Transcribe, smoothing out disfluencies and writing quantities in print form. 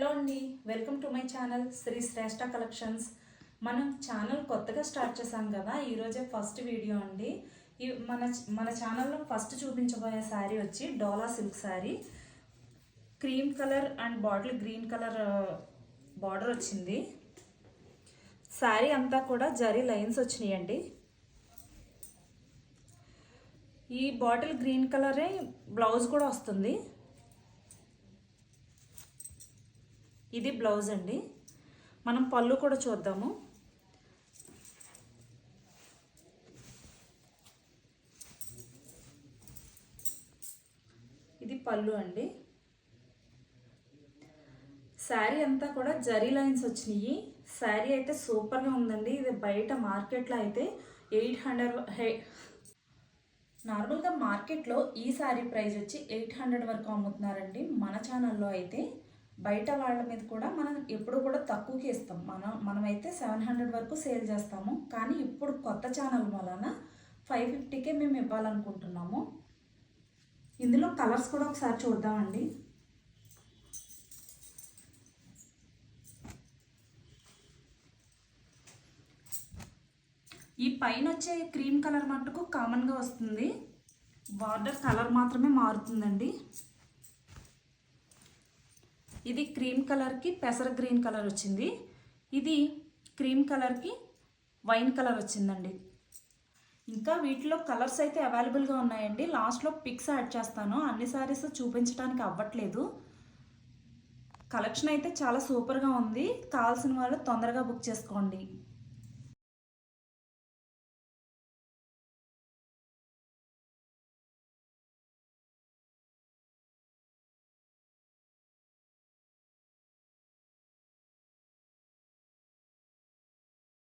Hello అండి, welcome to my channel Shri Shreshtha collections. మనం channel కొత్తగా స్టార్ట్ చేసాం కదా, ఈరోజే ఫస్ట్ వీడియో అండి. మన ఛానల్లో ఫస్ట్ చూపించబోయే శారీ వచ్చి Dola silk sari. Cream colour and bottle green colour border వచ్చింది. శారీ అంతా కూడా జరీ లైన్స్ వచ్చినాయండి. ఈ బాటిల్ గ్రీన్ కలరే బ్లౌజ్ కూడా వస్తుంది. ఇది బ్లౌజ్ అండి. మనం పళ్ళు కూడా చూద్దాము. ఇది పళ్ళు అండి. శారీ అంతా కూడా జరీ లైన్స్ వచ్చినాయి. శారీ అయితే సూపర్గా ఉందండి. ఇది బయట మార్కెట్లో అయితే 800 నార్మల్గా మార్కెట్లో ఈ శారీ ప్రైస్ వచ్చి 800 వరకు అమ్ముతున్నారండి. మన ఛానల్లో అయితే బయట వాళ్ళ మీద కూడా మనం ఎప్పుడు కూడా తక్కువకి ఇస్తాం. మనమైతే 700 వరకు సేల్ చేస్తాము. కానీ ఇప్పుడు కొత్త ఛానల్ వలన 550కే మేము ఇవ్వాలనుకుంటున్నాము. ఇందులో కలర్స్ కూడా ఒకసారి చూద్దామండి. ఈ పైన వచ్చే క్రీమ్ కలర్ మట్టుకు కామన్గా వస్తుంది. బార్డర్ కలర్ మాత్రమే మారుతుందండి. ఇది క్రీమ్ కలర్కి పెసర గ్రీన్ కలర్ వచ్చింది. ఇది క్రీమ్ కలర్కి వైన్ కలర్ వచ్చిందండి. ఇంకా వీటిలో కలర్స్ అయితే అవైలబుల్గా ఉన్నాయండి. లాస్ట్లో పిక్స్ యాడ్ చేస్తాను. అన్ని సారీస్ చూపించడానికి అవ్వట్లేదు. కలెక్షన్ అయితే చాలా సూపర్గా ఉంది. కావాల్సిన వాళ్ళు తొందరగా బుక్ చేసుకోండి.